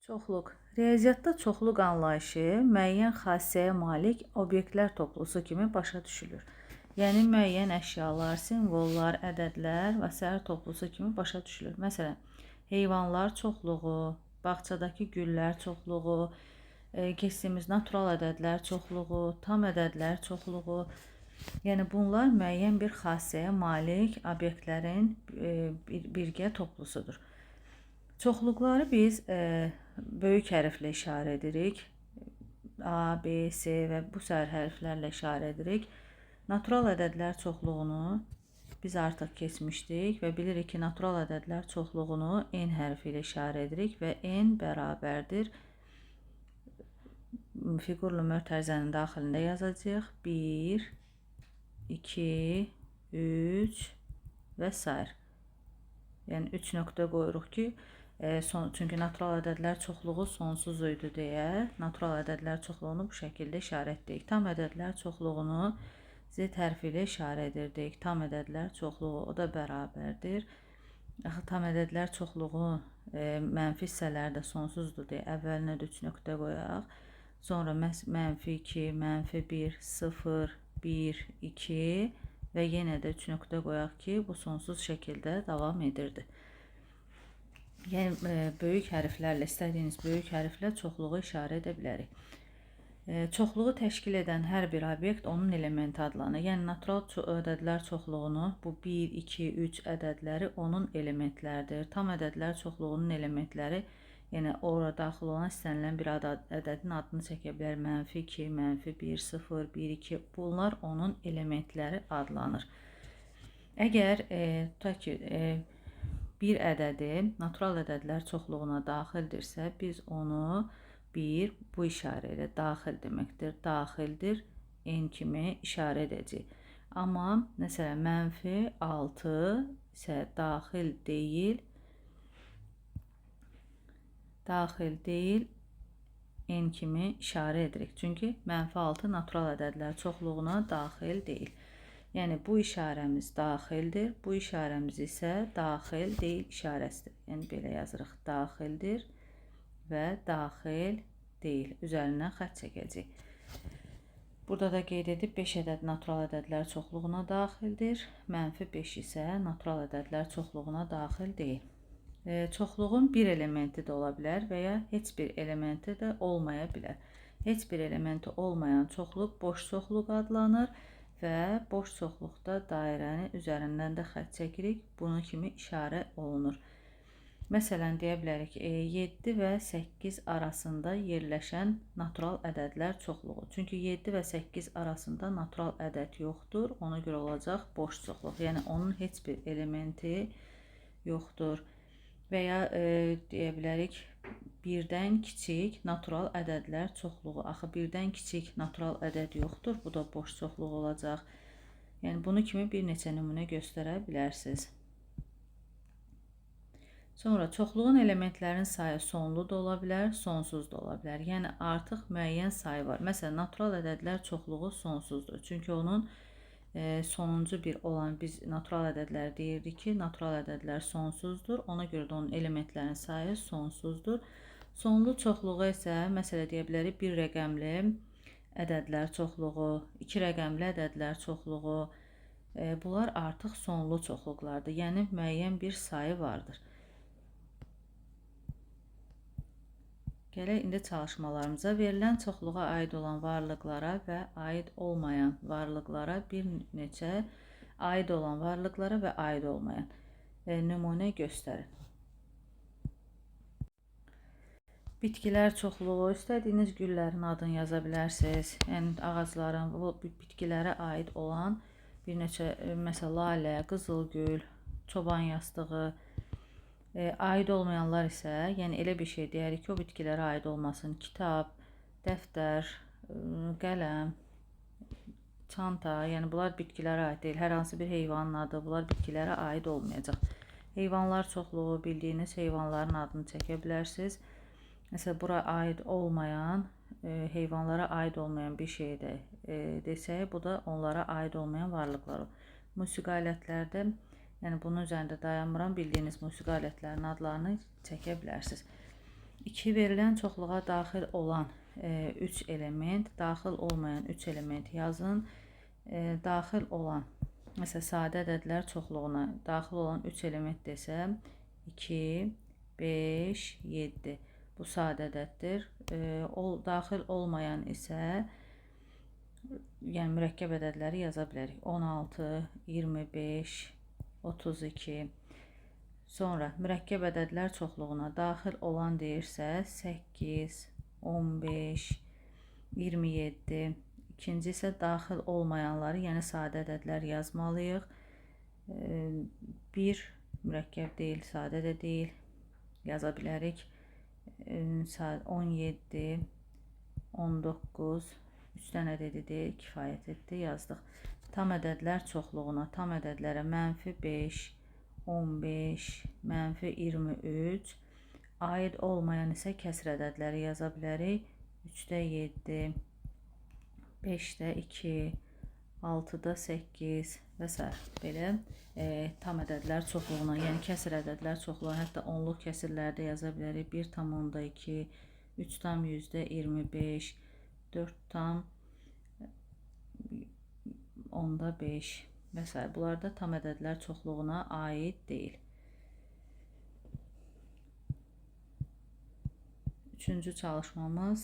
Çoxluq. Riyaziyyatda çoxluq anlayışı müəyyən xassəyə malik obyektlər toplusu kimi başa düşülür. Yəni müəyyən əşyalar, simvollar, ədədlər və sair toplusu kimi başa düşülür. Məsələn, heyvanlar çoxluğu, bağçadakı güllər çoxluğu, keçdiyimiz natural ədədlər çoxluğu, tam ədədlər çoxluğu. Yəni bunlar müəyyən bir xassəyə malik obyektlərin birgə toplusudur. Çoxluqları biz böyük hərflə işarə edirik. A, B, C və bu sair hərflərlə işarə edirik. Natural ədədlər çoxluğunu biz artıq keçmişdik və bilirik ki, natural ədədlər çoxluğunu n hərfi ilə işarə edirik və n bərabərdir. Fiqurlu mötərizənin daxilində yazacağıq. 1, 2, 3 və s. Yəni 3 nöqtə qoyuruq ki, çünki natural ədədlər çoxluğu sonsuz idi deyə natural ədədlər çoxluğunu bu şəkildə işarə etdik. Tam ədədlər çoxluğunu Z hərfi ilə işarə edirdik. Tam ədədlər çoxluğu o da bərabərdir. Axı tam ədədlər çoxluğu mənfi hissələrdə sonsuzdur deyə əvvəlinə də 3 nöqtə qoyaq. Sonra -2, -1, 0, 1, 2 və yenə də 3 nöqtə qoyaq ki, bu sonsuz şəkildə davam edirdi. Yəni böyük hərflərlə, istədiyiniz böyük hərflə çoxluğu işarə edə bilərik. Çoxluğu təşkil edən hər bir obyekt onun elementi adlanır. Yəni natural ədədlər çoxluğunu, bu 1, 2, 3 ədədləri onun elementləridir. Tam ədədlər çoxluğunun elementləri, yəni orada daxil olan istənilən bir ədədin adını çəkə bilər. -2, -1, 0, 1, 2 bunlar onun elementləri adlanır. Əgər tutaq ki, bir ədədi natural ədədlər çoxluğuna daxildirsə, biz onu bu işarə ilə daxil deməkdir, daxildir, n kimi işarə edəcəyik. Amma məsələn, -6 isə daxil deyil, n kimi işarə edirik. Çünki -6 natural ədədlər çoxluğuna daxil deyil. Yəni bu işarəmiz daxildir, bu işarəmiz isə daxil deyil işarəsidir. Yəni belə yazırıq, daxildir və daxil deyil. Üzərindən xətt çəkəcəyik. Burada da qeyd edib 5 ədəd natural ədədlər çoxluğuna daxildir, -5 isə natural ədədlər çoxluğuna daxil deyil. Çoxluğun bir elementi də ola bilər və ya heç bir elementi də olmaya bilər. Heç bir elementi olmayan çoxluq boş çoxluq adlanır və boş çoxluqda dairəni üzərindən də xətt çəkirik. Bunun kimi işarə olunur. Məsələn, deyə bilərik 7 və 8 arasında yerləşən natural ədədlər çoxluğu. Çünki 7 və 8 arasında natural ədəd yoxdur. Ona görə olacaq boş çoxluq. Yəni onun heç bir elementi yoxdur. Və ya deyə bilərik birdən kiçik natural ədədlər çoxluğu. Axı birdən kiçik natural ədəd yoxdur. Bu da boş çoxluq olacaq. Yəni bunu kimi bir neçə nümunə göstərə bilərsiniz. Sonra çoxluğun elementlərin sayı sonlu da ola bilər, sonsuz da ola bilər. Yəni artıq müəyyən sayı var. Məsələn, natural ədədlər çoxluğu sonsuzdur. Çünki onun sonuncu bir olan biz natural ədədlər deyirdik ki, natural ədədlər sonsuzdur. Ona görə də onun elementlərin sayı sonsuzdur. Sonlu çoxluğu isə, məsələ deyə bilərik, bir rəqəmli ədədlər çoxluğu, 2 rəqəmli ədədlər çoxluğu, bunlar artıq sonlu çoxluqlardır. Yəni müəyyən bir sayı vardır. Gələk indi çalışmalarımıza verilən çoxluğa aid olan varlıqlara və aid olmayan varlıqlara bir neçə aid olan varlıqlara və aid olmayan nümunə göstərin. Bitkilər çoxluğu, istədiyiniz güllərin adını yaza bilərsiniz. Yəni ağacların, bu bitkilərə aid olan bir neçə, məsələn, lalə, qızılgül, çoban yastığı. Aid olmayanlar isə, yəni elə bir şey deyərik ki, o bitkilərə aid olmasın. Kitab, dəftər, qələm, çanta, yəni bunlar bitkilərə aid deyil. Hər hansı bir heyvanın adı, bunlar bitkilərə aid olmayacaq. Heyvanlar çoxluğu, bildiyiniz heyvanların adını çəkə bilərsiniz. Məsələn, bura aid olmayan, heyvanlara aid olmayan bir şey də desək, bu da onlara aid olmayan varlıqlar. Musiqi alətlərdə, yəni bunun üzərində dayanmıram, bildiyiniz musiqi alətlərinin adlarını çəkə bilərsiniz. 2 verilən çoxluğa daxil olan 3 element, daxil olmayan 3 element yazın. Daxil olan, məsələn, sadə ədədlər çoxluğuna daxil olan 3 element desəm, 2, 5, 7. Bu sadə ədəddir. Daxil olmayan isə, yəni mürəkkəb ədədləri yaza bilərik. 16, 25, 32. Sonra mürəkkəb ədədlər çoxluğuna daxil olan deyirsə 8, 15, 27. İkinci isə daxil olmayanları, yəni sadə ədədlər yazmalıyıq. 1 mürəkkəb deyil, sadə də deyil, yaza bilərik. 17, 19, 3 dənə deyil, kifayət etdi, yazdıq. Tam ədədlər çoxluğuna, tam ədədlərə -5, 15, -23, aid olmayan isə kəsr ədədləri yaza bilərik. 3-də 7, 5-də 2, 6-da 8 və s. Belə tam ədədlər çoxluğuna, yəni kəsr ədədlər çoxluğuna, hətta onluq kəsirlərdə yaza bilərik. 1,2, 3,25, 4,5 və s. Bunlar da tam ədədlər çoxluğuna aid deyil. Üçüncü çalışmamız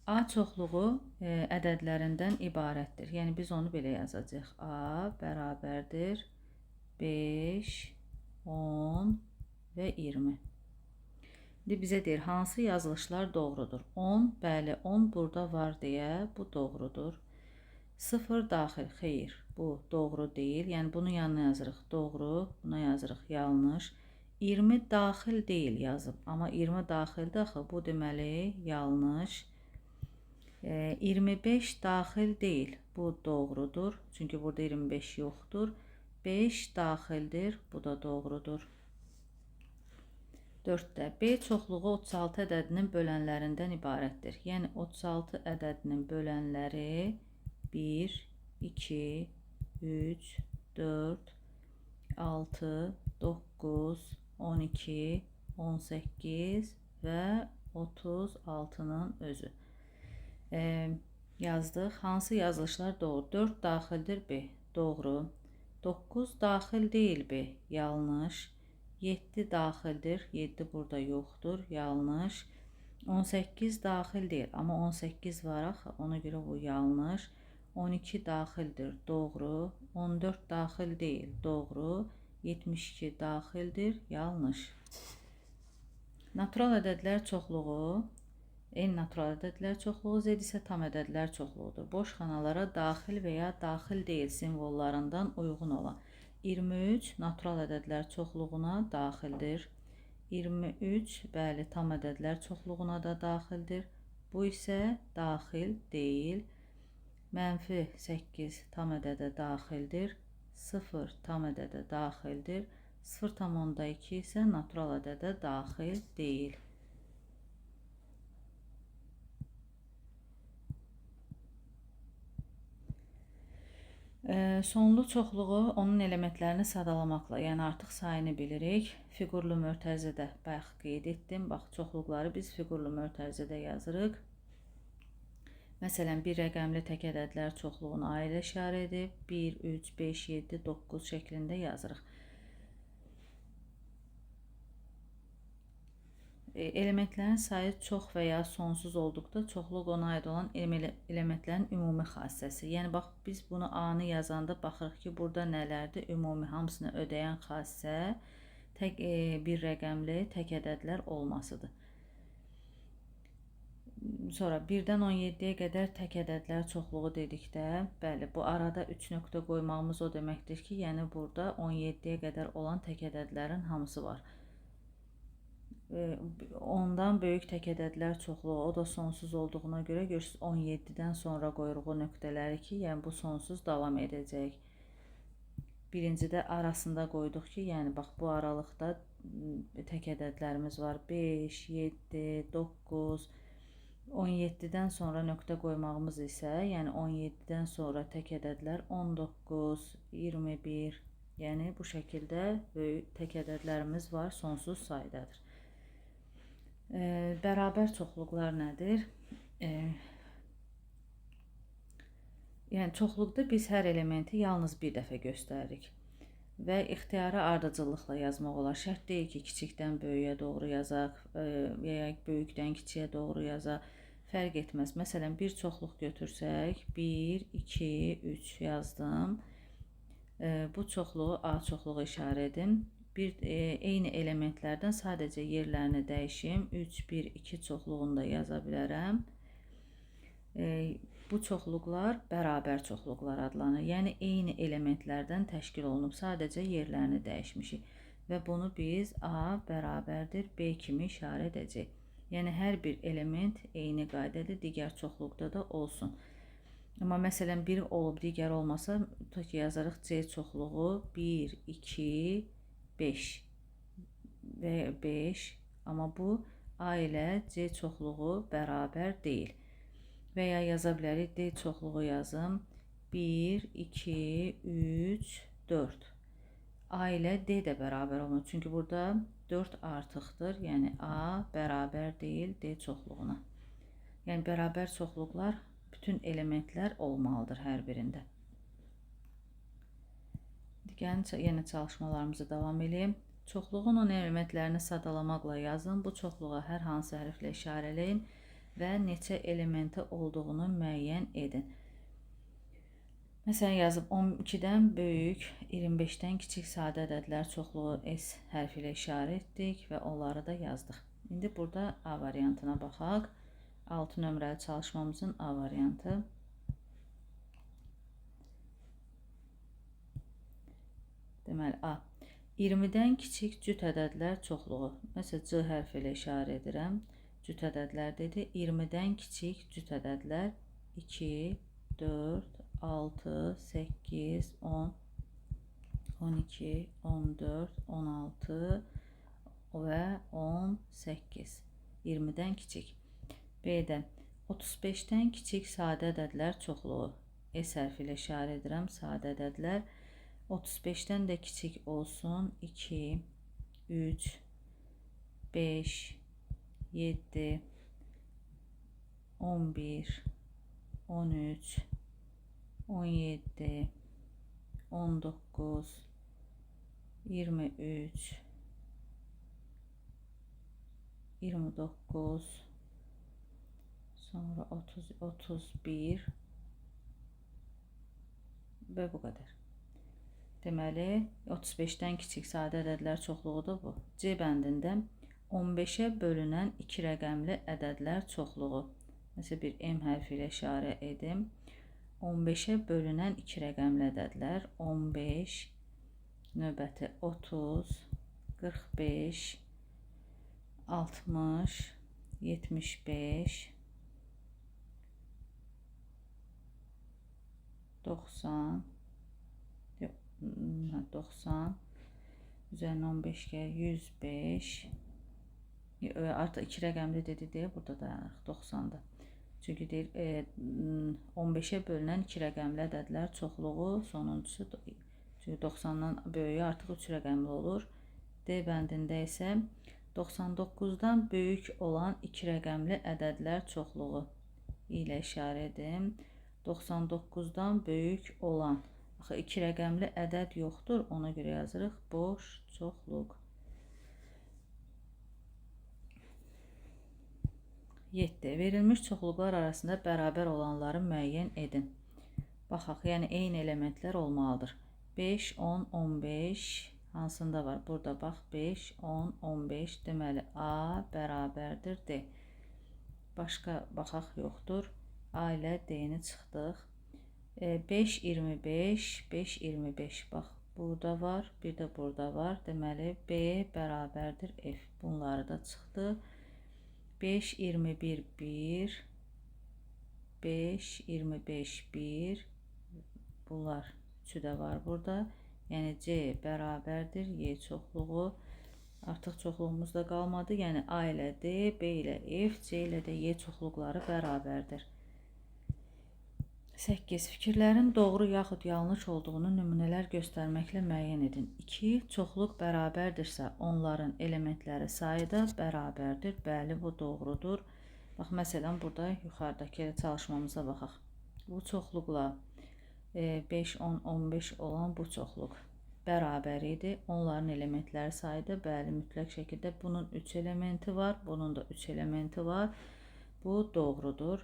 A çoxluğu ədədlərindən ibarətdir. Yəni biz onu belə yazacağıq. A bərabərdir 5, 10 və 20. İndi bizə deyir, hansı yazılışlar doğrudur? 10, bəli, 10 burada var deyə bu doğrudur. 0 daxil, xeyr, bu doğru deyil. Yəni bunun yanına yazırıq doğru, buna yazırıq yanlış. 20 daxil deyil yazıb, amma 20 daxildir axı, bu deməli yanlış. 25 daxil deyil, bu doğrudur. Çünki burada 25 yoxdur. 5 daxildir, bu da doğrudur. 4-də B çoxluğu 36 ədədinin bölənlərindən ibarətdir. Yəni 36 ədədinin bölənləri 1, 2, 3, 4, 6, 9, 12, 18 və 36-nın özü. Yazdıq. Hansı yazılışlar doğru? 4 daxildir B. Doğru. 9 daxil deyil B. Yanlış. 7 daxildir. 7 burada yoxdur. Yanlış. 18 daxil deyil. Amma 18 var axı. Ona görə bu yanlış. 12 daxildir. Doğru. 14 daxil deyil. Doğru. 72 daxildir. Yanlış. Natural ədədlər çoxluğu n-natural ədədlər çoxluğu, z isə tam ədədlər çoxluğudur. Boş xanalara daxil və ya daxil deyil simvollarından uyğun olan 23 natural ədədlər çoxluğuna daxildir. 23, bəli, tam ədədlər çoxluğuna da daxildir. Bu isə daxil deyil. -8 tam ədədə daxildir. 0 tam ədədə daxildir. 0,2 isə natural ədədə daxil deyil. Sonlu çoxluğu onun elementlərini sadalamaqla, yəni artıq sayını bilirik. Fiqurlu mötərizədə bayaq qeyd etdim. Bax, çoxluqları biz fiqurlu mötərizədə yazırıq. Məsələn, bir rəqəmli tək ədədlər çoxluğuna ailə işarə edib 1, 3, 5, 7, 9 şəklində yazırıq. Elementlərin sayı çox və ya sonsuz olduqda çoxluq ona aid olan elementlərin ümumi xassəsi. Yəni, bax, biz bunu A-nı yazanda baxırıq ki, burada nələrdir? Ümumi hamısını ödəyən xassə bir rəqəmli tək ədədlər olmasıdır. Sonra 1-dən 17-yə qədər tək ədədlər çoxluğu dedikdə, bəli, bu arada 3 nöqtə qoymağımız o deməkdir ki, yəni burada 17-yə qədər olan tək ədədlərin hamısı var. Ondan böyük tək ədədlər çoxluğu, o da sonsuz olduğuna görə görürsünüz 17-dən sonra qoyuruq o nöqtələri ki, yəni bu sonsuz davam edəcək. Birincidə arasında qoyduq ki, yəni bax bu aralıqda tək ədədlərimiz var 5, 7, 9, 17-dən sonra nöqtə qoymağımız isə, yəni 17-dən sonra tək ədədlər 19, 21, yəni bu şəkildə böyük tək ədədlərimiz var, sonsuz saydadır. Bərabər çoxluqlar nədir? Yəni çoxluqda biz hər elementi yalnız bir dəfə göstəririk və ixtiyari ardıcıllıqla yazmaq olar. Şərt deyil ki, kiçikdən böyüyə doğru yazaq, ya böyükdən kiçiyə doğru yazaq. Fərq etməz. Məsələn, bir çoxluq götürsək, 1, 2, 3 yazdım. Bu çoxluğu A çoxluğu işarə edim. Eyni elementlərdən sadəcə yerlərini dəyişim. 3, 1, 2 çoxluğunu da yaza bilərəm. Bu çoxluqlar bərabər çoxluqlar adlanır. Yəni eyni elementlərdən təşkil olunub, sadəcə yerlərini dəyişmişik və bunu biz A bərabərdir B kimi işarə edəcəyik. Yəni hər bir element eyni qaydada digər çoxluqda da olsun. Amma məsələn biri olub digər olmasa, tutaq ki yazarıq C çoxluğu 1, 2, 5 və 5, amma bu A ilə C çoxluğu bərabər deyil. Və ya yaza bilərik, D çoxluğu yazım, 1, 2, 3, 4. A ilə D də bərabər olmur, çünki burada 4 artıqdır, yəni A bərabər deyil D çoxluğuna. Yəni bərabər çoxluqlar bütün elementlər olmalıdır hər birində. Yenə çalışmalarımızı davam edeyim. Çoxluğun onun elementlərini sadalamaqla yazın. Bu çoxluğa hər hansı hərflə işarələyin və neçə elementi olduğunu müəyyən edin. Məsələn yazıb 12-dən böyük, 25-dən kiçik sadə ədədlər çoxluğu S hərfi ilə işarə etdik və onları da yazdıq. İndi burada A variantına baxaq. 6 nömrəli çalışmamızın A variantı. Deməli A. 20-dən kiçik cüt ədədlər çoxluğu. Məsələn, C hərfi ilə işarə edirəm. Cüt ədədlər dedi. 20-dən kiçik cüt ədədlər 2, 4, 6, 8, 10, 12, 14, 16 və 18. 20-dən kiçik. B-də 35-dən kiçik sadə ədədlər çoxluğu. S hərfi ilə işarə edirəm. Sadə ədədlər 35-dən də kiçik olsun. 2, 3, 5, 7, 11, 13, 17, 19, 23, 29, sonra 30, 31 və bu qədər. Deməli, 35-dən kiçik sadə ədədlər çoxluğu da bu. C bəndində 15-ə bölünən 2 rəqəmli ədədlər çoxluğu. Məsələn, bir M hərfi ilə işarə edim. 15-ə bölünən 2 rəqəmli ədədlər 15, növbəti 30, 45, 60, 75, 90, üzərinə 15 gəl, 105, artıq 2 rəqəmli dedi deyə burada dayanırıq, 90-da. Çünki deyir, 15-ə bölünən 2 rəqəmli ədədlər çoxluğu, sonuncusu, çünki 90-dan böyüyü artıq 3 rəqəmli olur. D bəndində isə 99-dan böyük olan 2 rəqəmli ədədlər çoxluğu ilə işarə edim. 99-dan böyük olan, axı 2 rəqəmli ədəd yoxdur, ona görə yazırıq boş çoxluq. 7. Verilmiş çoxluqlar arasında bərabər olanları müəyyən edin. Baxaq, yəni eyni elementlər olmalıdır. 5, 10, 15 hansında var? Burada bax, 5, 10, 15 deməli A bərabərdir D. Başqa baxaq, yoxdur. A ilə D-ni çıxdıq. 5, 25, 5, 25. Bax, burada var, bir də burada var. Deməli, B bərabərdir F. Bunları da çıxdı. 5, 21, 1. 5, 25, 1. Bunlar üçü də var burada. Yəni, C bərabərdir Y çoxluğu. Artıq çoxluğumuz da qalmadı. Yəni, A ilə D, B ilə F, C ilə də Y çoxluqları bərabərdir. 8. Fikirlərin doğru yaxud yanlış olduğunu nümunələr göstərməklə müəyyən edin. 2. Çoxluq bərabərdirsə, onların elementləri sayı da bərabərdir. Bəli, bu doğrudur. Bax, məsələn, burada yuxarıdakı çalışmamıza baxaq. Bu çoxluqla 5, 10, 15 olan bu çoxluq bərabər idi. Onların elementləri sayı da bəli, mütləq şəkildə bunun 3 elementi var, bunun da 3 elementi var. Bu doğrudur.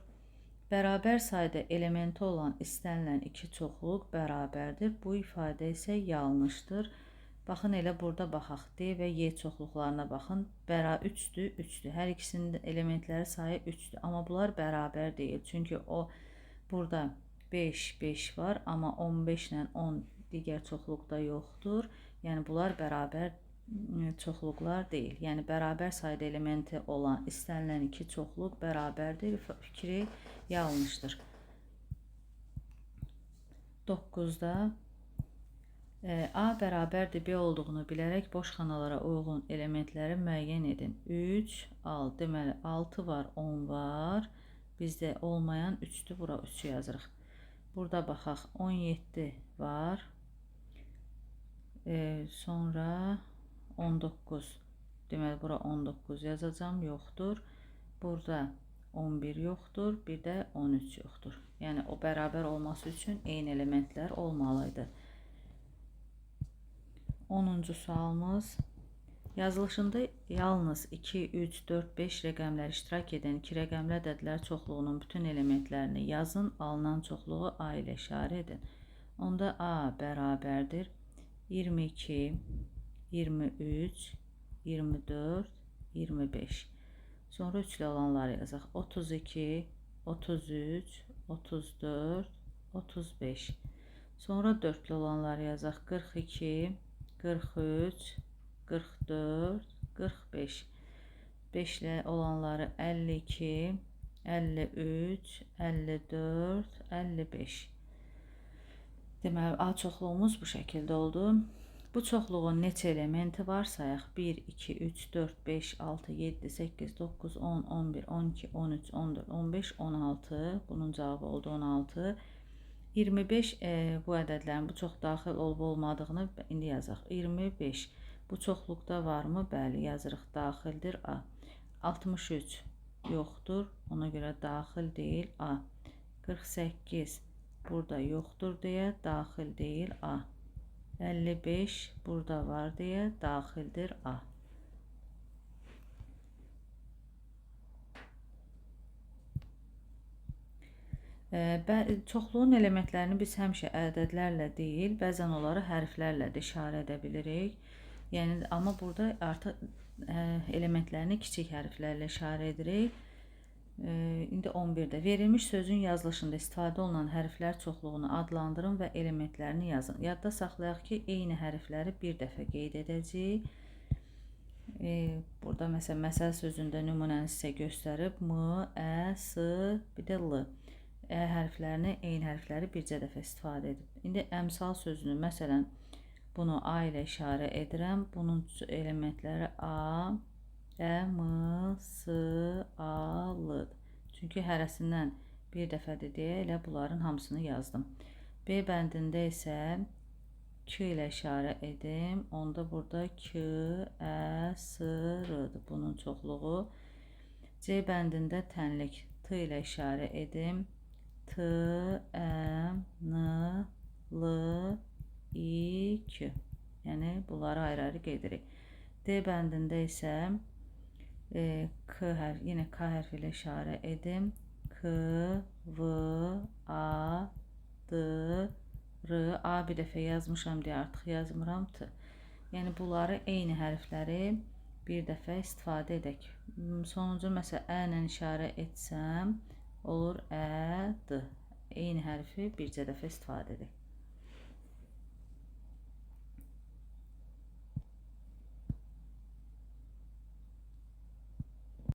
Bərabər sayda elementi olan istənilən iki çoxluq bərabərdir. Bu ifadə isə yanlışdır. Baxın, elə burada baxaq. D və Y çoxluqlarına baxın. 3'dür, 3'dür. Hər ikisinin elementləri sayı 3'dür. Amma bunlar bərabər deyil. Çünki o burada 5, 5 var. Amma 15 ilə 10 digər çoxluqda yoxdur. Yəni bunlar bərabər çoxluqlar deyil. Yəni bərabər sayda elementi olan istənilən iki çoxluq bərabərdir. Fikri yanlışdır. 9'da A bərabərdir B olduğunu bilərək boş xanalara uyğun elementləri müəyyən edin. 3, 6. Deməli 6 var, 10 var. Bizdə olmayan 3'dür. Bura 3'ü yazırıq. Burada baxaq. 17 var. Sonra 19. Deməli bura 19 yazacağım, yoxdur. Burada 11 yoxdur, bir də 13 yoxdur. Yəni o bərabər olması üçün eyni elementlər olmalıydı. 10-cu sualımız. Yazılışında yalnız 2, 3, 4, 5 rəqəmlər iştirak edən iki rəqəmli ədədlər çoxluğunun bütün elementlərini yazın. Alınan çoxluğu A ilə işarə edin. Onda A bərabərdir 22, 23, 24, 25. Sonra 3 ilə olanları yazaq. 32, 33, 34, 35. Sonra 4 ilə olanları yazaq. 42, 43, 44, 45. 5 ilə olanları 52, 53, 54, 55. Deməli, A çoxluğumuz bu şəkildə oldu. Bu çoxluğun neçə elementi var sayaq? 1, 2, 3, 4, 5, 6, 7, 8, 9, 10, 11, 12, 13, 14, 15, 16. Bunun cavabı oldu 16. 25 bu ədədlərin bu çox daxil olub olmadığını indi yazaq. 25 bu çoxluqda varmı? Bəli, yazırıq. Daxildir A. 63 yoxdur. Ona görə daxil deyil A. 48 burada yoxdur deyə daxil deyil A. 55 burada var deyə daxildir A. Çoxluğun elementlərini biz həmişə ədədlərlə deyil, bəzən onları hərflərlə də işarə edə bilirik. Yəni, amma burada artıq elementlərini kiçik hərflərlə işarə edirik. İndi 11'də verilmiş sözün yazılışında istifadə olunan hərflər çoxluğunu adlandırın və elementlərini yazın. Yadda saxlayaq ki, eyni hərfləri bir dəfə qeyd edəcəyik. Burada məsələn, məsəl sözündə nümunəni sizə göstərib. M, Ə, S, bir də L. Ə hərflərini, eyni hərfləri bircə dəfə istifadə edib. İndi əmsal sözünü, məsələn, bunu A ilə işarə edirəm. Bunun elementləri A, Ə, M, S, A, L. Çünki hərəsindən bir dəfədir deyə elə bunların hamısını yazdım. B bəndində isə K ilə işarə edim. Onda burada K, Ə, S, R-dır bunun çoxluğu. C bəndində tənlik T ilə işarə edim. T, Ə, N, L, I, K. Yəni bunları ayrı-ayrı qeyd edirik. D bəndində isə K hərfi, yine K hərfi ilə işarə edim. K, V, A, D, R. A bir dəfə yazmışam deyə artıq yazmıram T. Yəni bunları eyni hərfləri bir dəfə istifadə edək. Sonuncu məsəl Ə ilə işarə etsəm olur Ə, D. Eyni hərfi bircə dəfə istifadə edək.